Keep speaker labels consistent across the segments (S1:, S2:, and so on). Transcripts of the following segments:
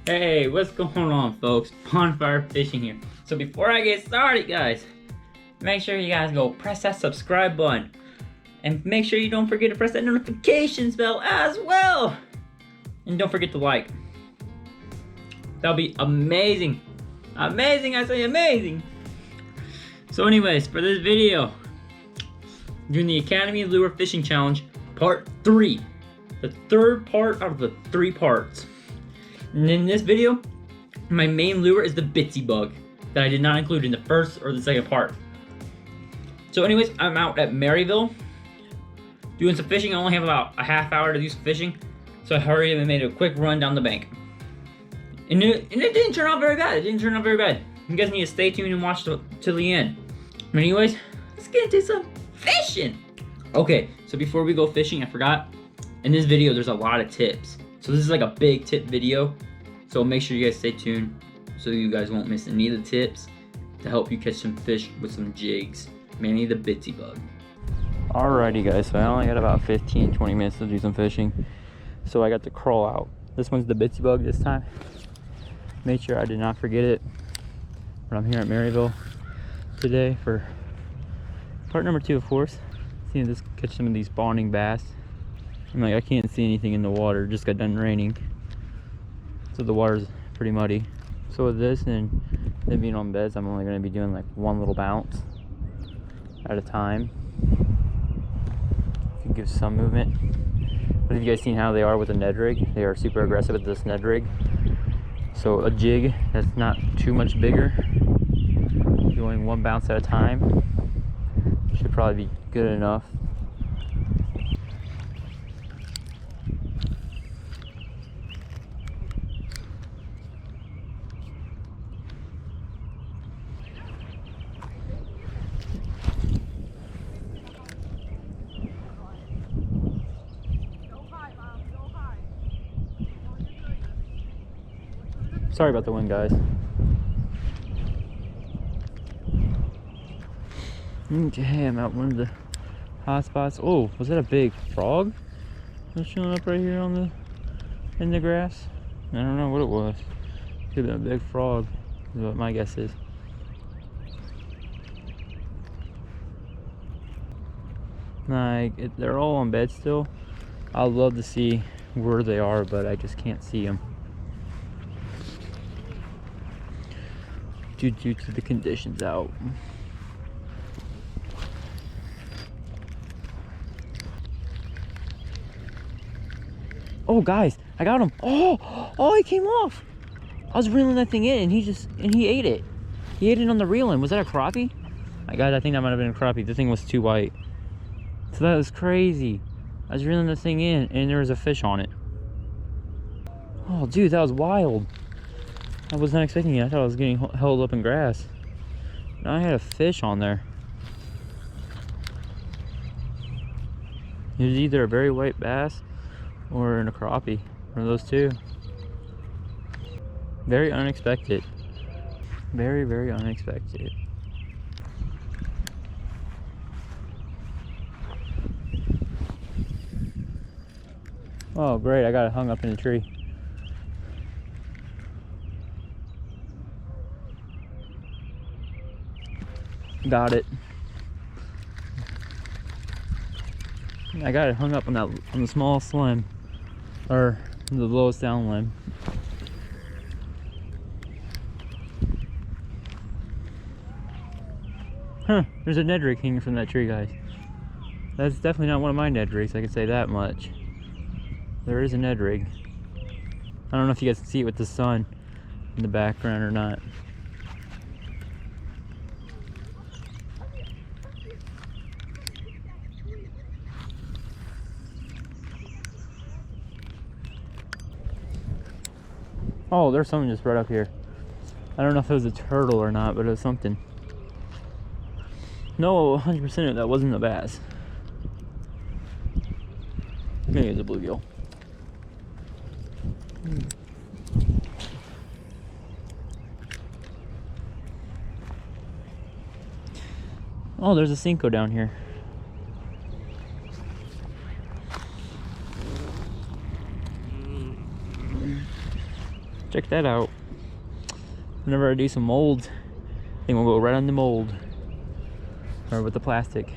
S1: Hey, what's going on, folks? Bonfire Fishing here. So before I get started, guys, make sure you guys go press that subscribe button. And make sure you don't forget to press that notifications bell as well. And don't forget to like. That'll be amazing. Amazing, I say amazing. So anyways, for this video, doing the Academy Lure Fishing Challenge, part 3. The third part out of the 3 parts. And in this video, my main lure is the Bitsy bug that I did not include in the first or the second part. So anyways, I'm out at Maryville doing some fishing. I only have about a half hour to do some fishing, so I hurried and made a quick run down the bank. And it didn't turn out very bad. You guys need to stay tuned and watch till the end. But anyways, let's get into some fishing. Okay, so before we go fishing, I forgot, in this video there's a lot of tips. So this is like a big tip video, so make sure you guys stay tuned so you guys won't miss any of the tips to help you catch some fish with some jigs, mainly the Bitsy bug. Alrighty guys, so I only got about 15-20 minutes to do some fishing, so I got to crawl out. This one's the Bitsy bug this time. Made sure I did not forget it, but I'm here at Maryville today for part number 2, of course. Seeing this catch some of these spawning bass. I'm like, I can't see anything in the water, just got done raining, so the water's pretty muddy. So with this and them being on beds, I'm only going to be doing like one little bounce at a time. You can give some movement. But have you guys seen how they are with a Ned rig? They are super aggressive with this Ned rig. So a jig that's not too much bigger, doing one bounce at a time, should probably be good enough. Sorry about the wind, guys. Okay, I'm at one of the hot spots. Oh, was that a big frog that's showing up right here on in the grass? I don't know what it was. Could have been a big frog, is what my guess is. Like, they're all on bed still. I'd love to see where they are, but I just can't see them due to the conditions out. Oh guys, I got him. Oh, he came off. I was reeling that thing in and he ate it. He ate it on the reeling. Was that a crappie? My God, I think that might have been a crappie. The thing was too white. So that was crazy. I was reeling this thing in and there was a fish on it. Oh dude, that was wild. I was not expecting it. I thought I was getting held up in grass. Now I had a fish on there. It was either a very white bass or a crappie. One of those two. Very unexpected. Very, very unexpected. Oh great, I got it hung up in a tree. Got it. I got it hung up on the smallest limb, or the lowest down limb. Huh, there's a Ned rig hanging from that tree, guys. That's definitely not one of my Ned rigs, I can say that much. There is a Ned rig. I don't know if you guys can see it with the sun in the background or not. Oh, there's something just right up here. I don't know if it was a turtle or not, but it was something. No, 100% of that wasn't a bass. Maybe it was a bluegill. Oh, there's a Cinco down here. check that out. Whenever I do some molds, I think we'll go right on the mold. Or with the plastic.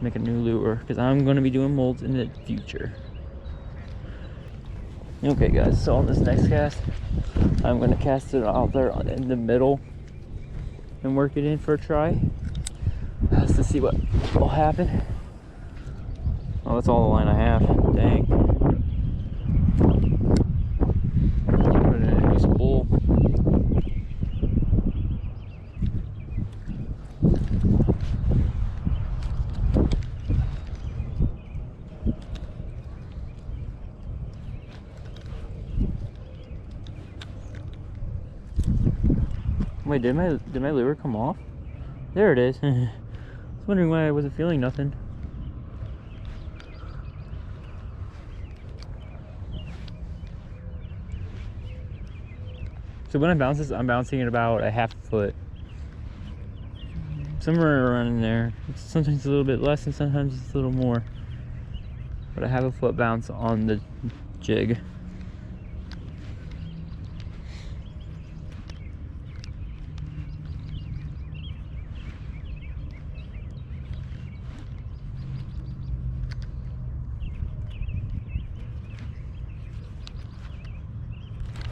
S1: Make a new lure, because I'm going to be doing molds in the future. Okay guys, so on this next cast, I'm going to cast it out there in the middle and work it in for a try. Just to see what will happen. Oh, that's all the line I have. Dang. Put it in a nice bowl. Wait, did my lure come off? There it is. I was wondering why I wasn't feeling nothing. So when I bounce this, I'm bouncing at about a half foot. Somewhere around in there. Sometimes a little bit less and sometimes it's a little more. But I have a foot bounce on the jig.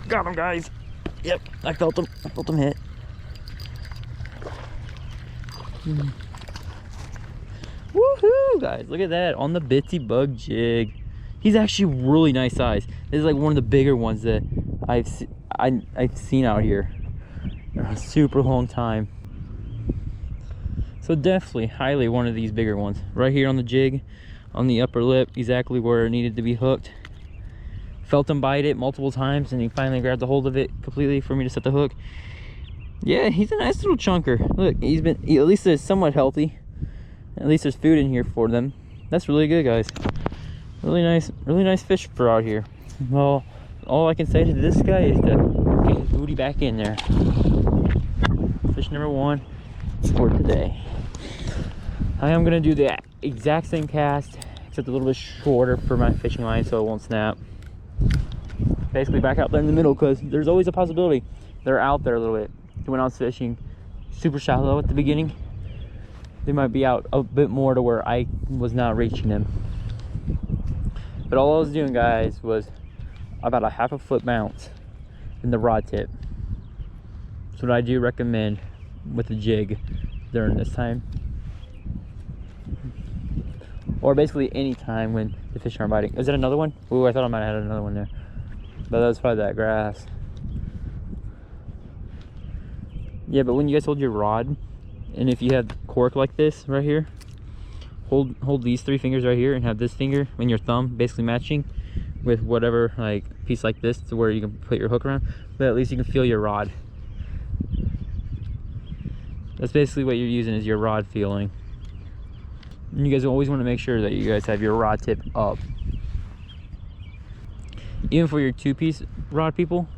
S1: Got him, guys. Yep, I felt him. I felt him hit. Woohoo, guys! Look at that on the Bitsy bug jig. He's actually really nice size. This is like one of the bigger ones that I've seen out here in a super long time. So definitely, highly one of these bigger ones. Right here on the jig, on the upper lip, exactly where it needed to be hooked. Felt him bite it multiple times and he finally grabbed a hold of it completely for me to set the hook. Yeah, he's a nice little chunker. Look, at least it's somewhat healthy. At least there's food in here for them. That's really good, guys. Really nice fish for out here. Well, all I can say to this guy is to get his booty back in there. Fish number 1 for today. I am gonna do the exact same cast, except a little bit shorter for my fishing line so it won't snap. Basically back out there in the middle, because there's always a possibility they're out there a little bit. So when I was fishing super shallow at the beginning, they might be out a bit more to where I was not reaching them. But all I was doing, guys, was about a half a foot bounce in the rod tip. That's what I do recommend with the jig during this time, or basically any time when the fish aren't biting. Is that another one? Ooh, I thought I might have had another one there, but that was probably that grass. Yeah, but when you guys hold your rod, and if you have cork like this right here, hold these 3 fingers right here and have this finger and your thumb basically matching with whatever, like piece like this, to where you can put your hook around, but at least you can feel your rod. That's basically what you're using, is your rod feeling. And you guys always want to make sure that you guys have your rod tip up. Even for your 2-piece rod people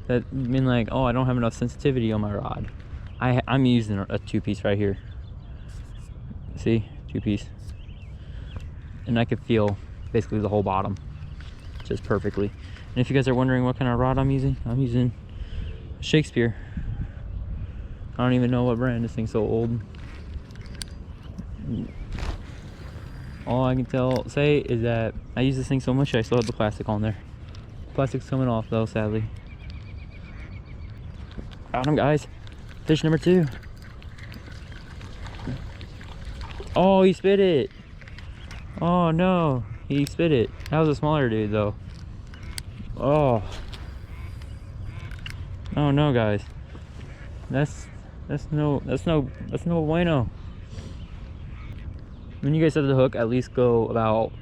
S1: that mean like, oh, I don't have enough sensitivity on my rod, I'm using a 2-piece right here. See, 2-piece, and I can feel basically the whole bottom just perfectly. And if you guys are wondering what kind of rod I'm using Shakespeare. I don't even know what brand. This thing's so old. All I can say is that I use this thing so much I still have the plastic on there. Plastic's coming off though, sadly. Got him, guys. Fish number 2. Oh, he spit it. Oh no, he spit it. That was a smaller dude though. Oh no, guys. That's no bueno. When you guys set the hook, at least go about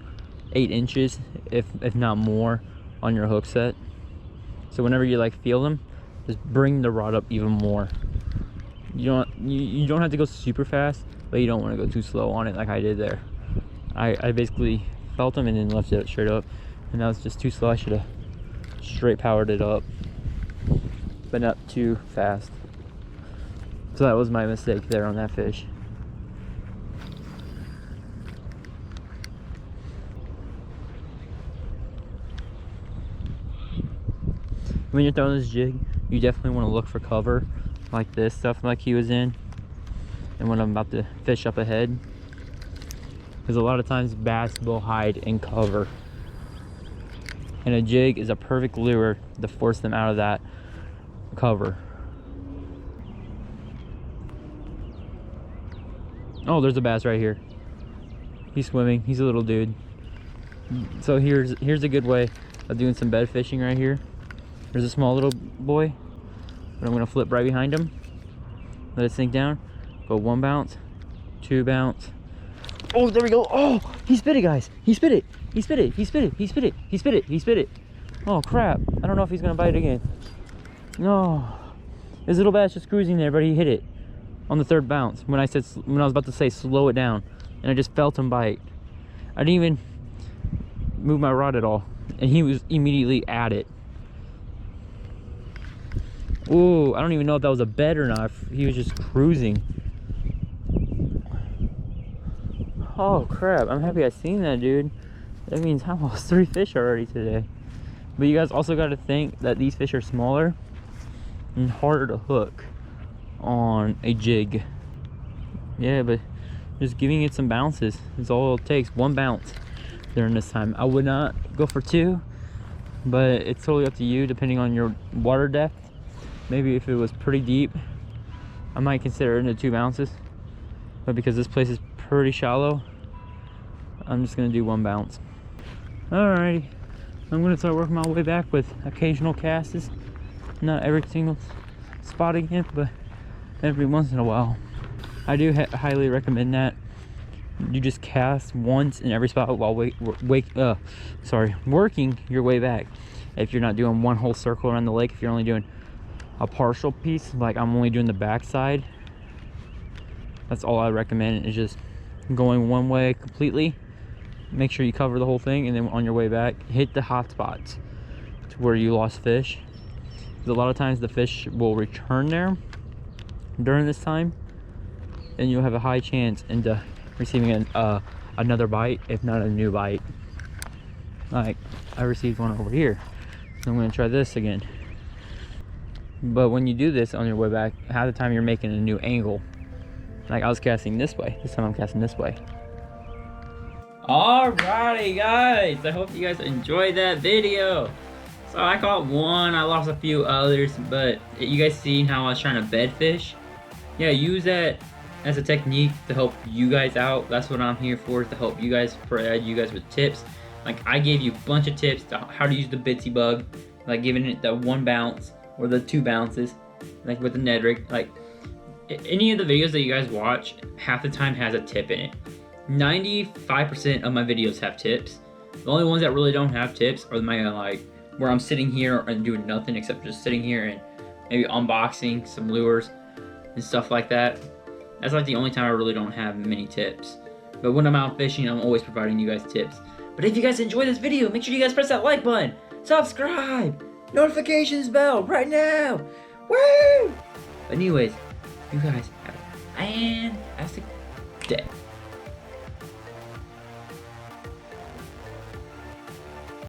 S1: 8 inches, if not more, on your hook set. So whenever you like feel them, just bring the rod up even more. You don't have to go super fast, but you don't want to go too slow on it like I did there. I basically felt them and then left it straight up, and that was just too slow. I should have straight powered it up, but not too fast. So that was my mistake there on that fish. when you're throwing this jig, you definitely want to look for cover like this stuff like he was in, and when I'm about to fish up ahead, because a lot of times bass will hide in cover, and a jig is a perfect lure to force them out of that cover. Oh, there's a bass right here. He's swimming. He's a little dude. So here's a good way of doing some bed fishing right here. There's a small little boy, but I'm gonna flip right behind him, let it sink down, go 1 bounce, 2 bounce. Oh, there we go. Oh, he spit it, guys. He spit it. He spit it. He spit it. He spit it. He spit it. He spit it. Oh crap! I don't know if he's gonna bite again. No, his little bass just cruising there, but he hit it on the 3rd bounce when I was about to say slow it down, and I just felt him bite. I didn't even move my rod at all, and he was immediately at it. Ooh, I don't even know if that was a bed or not. He was just cruising. Oh crap, I'm happy I seen that, dude. That means I lost 3 fish already today. But you guys also got to think that these fish are smaller and harder to hook on a jig. Yeah, but just giving it some bounces is all it takes. 1 bounce during this time. I would not go for 2, but it's totally up to you depending on your water depth. Maybe if it was pretty deep, I might consider it into 2 bounces, but because this place is pretty shallow, I'm just gonna do 1 bounce. Alrighty, I'm gonna start working my way back with occasional casts. Not every single spot again, but every once in a while. I do highly recommend that you just cast once in every spot while working your way back. If you're not doing 1 whole circle around the lake, if you're only doing a partial piece, like I'm only doing the back side, that's all I recommend, is just going 1 way completely. Make sure you cover the whole thing, and then on your way back, hit the hot spots to where you lost fish. A lot of times the fish will return there during this time, and you'll have a high chance into receiving another bite, if not a new bite. Like I received one over here, so I'm going to try this again. But when you do this on your way back, half the time you're making a new angle. Like I was casting this way, this time I'm casting this way. Alrighty guys, I hope you guys enjoyed that video. So I caught 1, I lost a few others, but you guys seen how I was trying to bed fish? Yeah, use that as a technique to help you guys out. That's what I'm here for, is to help you guys, provide you guys with tips. Like I gave you a bunch of tips to how to use the Bitsy bug, like giving it the 1 bounce or the 2 bounces, like with the Ned rig. Like any of the videos that you guys watch, half the time has a tip in it. 95% of my videos have tips. The only ones that really don't have tips are my like where I'm sitting here and doing nothing except just sitting here and maybe unboxing some lures and stuff like that. That's like the only time I really don't have many tips. But when I'm out fishing, I'm always providing you guys tips. But if you guys enjoy this video, make sure you guys press that like button, subscribe, notifications bell right now. Woo! Anyways, you guys have a fantastic day.